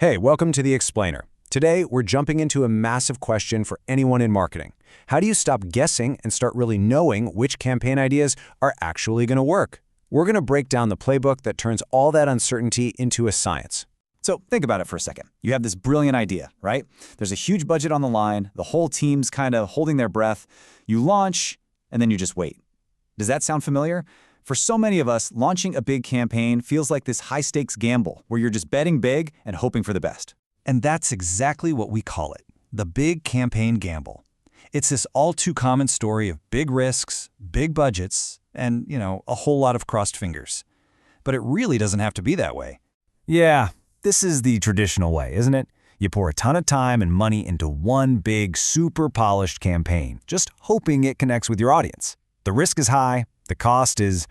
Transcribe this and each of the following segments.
Hey, welcome to The Explainer. Today, we're jumping into a massive question for anyone in marketing. How do you stop guessing and start really knowing which campaign ideas are actually going to work? We're going to break down the playbook that turns all that uncertainty into a science. So think about it for a second. You have this brilliant idea, right? There's a huge budget on the line. The whole team's kind of holding their breath. You launch, and then you just wait. Does that sound familiar? For so many of us, launching a big campaign feels like this high-stakes gamble where you're just betting big and hoping for the best. And that's exactly what we call it, the big campaign gamble. It's this all-too-common story of big risks, big budgets, and, a whole lot of crossed fingers. But it really doesn't have to be that way. Yeah, this is the traditional way, isn't it? You pour a ton of time and money into one big, super polished campaign, just hoping it connects with your audience. The risk is high, the cost is,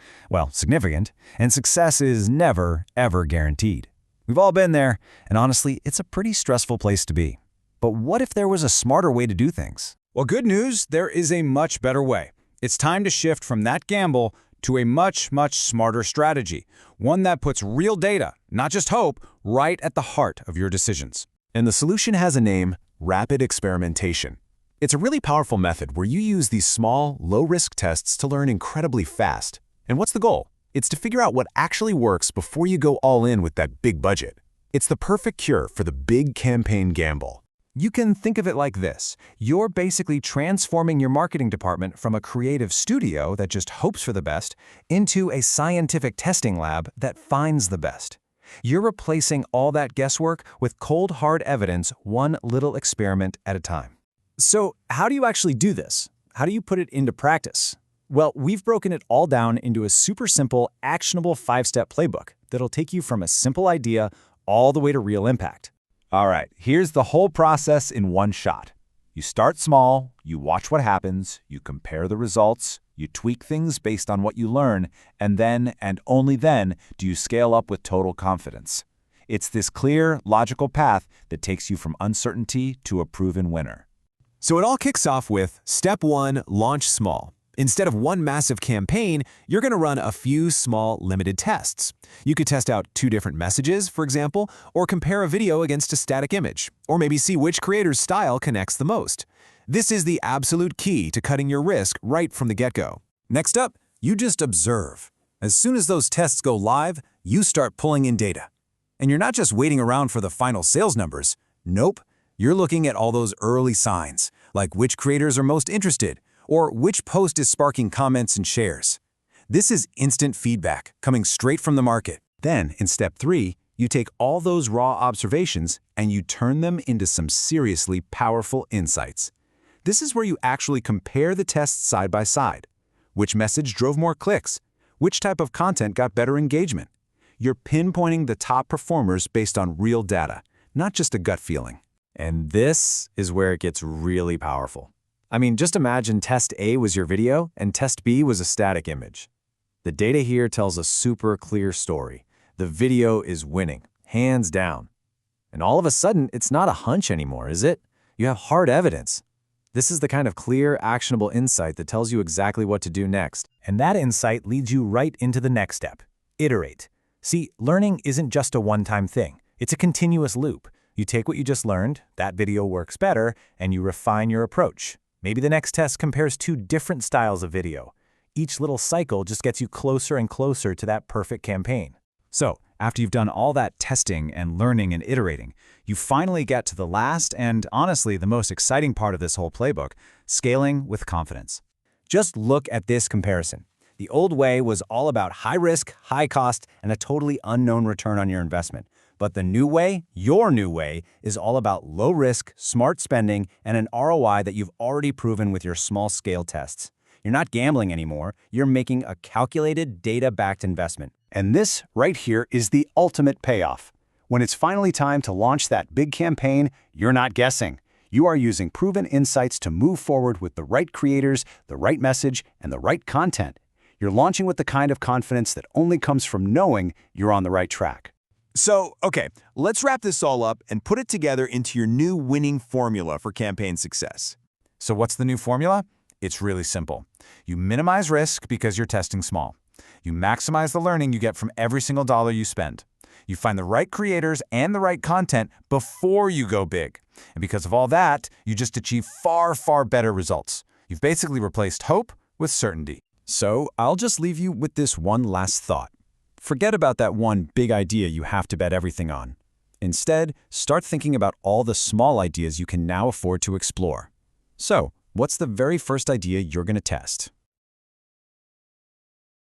significant, and success is never, ever guaranteed. We've all been there, and honestly, it's a pretty stressful place to be. But what if there was a smarter way to do things? Well, good news, there is a much better way. It's time to shift from that gamble to a much, much smarter strategy, one that puts real data, not just hope, right at the heart of your decisions. And the solution has a name: rapid experimentation. It's a really powerful method where you use these small, low-risk tests to learn incredibly fast. And what's the goal? It's to figure out what actually works before you go all in with that big budget. It's the perfect cure for the big campaign gamble. You can think of it like this. You're basically transforming your marketing department from a creative studio that just hopes for the best into a scientific testing lab that finds the best. You're replacing all that guesswork with cold, hard evidence, one little experiment at a time. So how do you actually do this? How do you put it into practice? Well, we've broken it all down into a super simple, actionable 5-step playbook that'll take you from a simple idea all the way to real impact. All right, here's the whole process in one shot. You start small, you watch what happens, you compare the results, you tweak things based on what you learn, and then, and only then, do you scale up with total confidence. It's this clear, logical path that takes you from uncertainty to a proven winner. So it all kicks off with Step 1, launch small. Instead of one massive campaign, you're going to run a few small, limited tests. You could test out 2 different messages, for example, or compare a video against a static image, or maybe see which creator's style connects the most. This is the absolute key to cutting your risk right from the get-go. Next up, you just observe. As soon as those tests go live, you start pulling in data. And you're not just waiting around for the final sales numbers. Nope. You're looking at all those early signs, like which creators are most interested, or which post is sparking comments and shares. This is instant feedback coming straight from the market. Then, in Step 3, you take all those raw observations and you turn them into some seriously powerful insights. This is where you actually compare the tests side by side. Which message drove more clicks? Which type of content got better engagement? You're pinpointing the top performers based on real data, not just a gut feeling. And this is where it gets really powerful. I mean, just imagine Test A was your video and Test B was a static image. The data here tells a super clear story. The video is winning, hands down. And all of a sudden, it's not a hunch anymore, is it? You have hard evidence. This is the kind of clear, actionable insight that tells you exactly what to do next. And that insight leads you right into the next step: iterate. See, learning isn't just a one-time thing. It's a continuous loop. You take what you just learned, that video works better, and you refine your approach. Maybe the next test compares 2 different styles of video. Each little cycle just gets you closer and closer to that perfect campaign. So, after you've done all that testing and learning and iterating, you finally get to the last and, honestly, the most exciting part of this whole playbook: scaling with confidence. Just look at this comparison. The old way was all about high risk, high cost, and a totally unknown return on your investment. But the new way, your new way, is all about low risk, smart spending, and an ROI that you've already proven with your small-scale tests. You're not gambling anymore. You're making a calculated, data-backed investment. And this right here is the ultimate payoff. When it's finally time to launch that big campaign, you're not guessing. You are using proven insights to move forward with the right creators, the right message, and the right content. You're launching with the kind of confidence that only comes from knowing you're on the right track. So, okay, let's wrap this all up and put it together into your new winning formula for campaign success. So what's the new formula? It's really simple. You minimize risk because you're testing small. You maximize the learning you get from every single dollar you spend. You find the right creators and the right content before you go big. And because of all that, you just achieve far, far better results. You've basically replaced hope with certainty. So I'll just leave you with this one last thought. Forget about that one big idea you have to bet everything on. Instead, start thinking about all the small ideas you can now afford to explore. So, what's the very first idea you're going to test?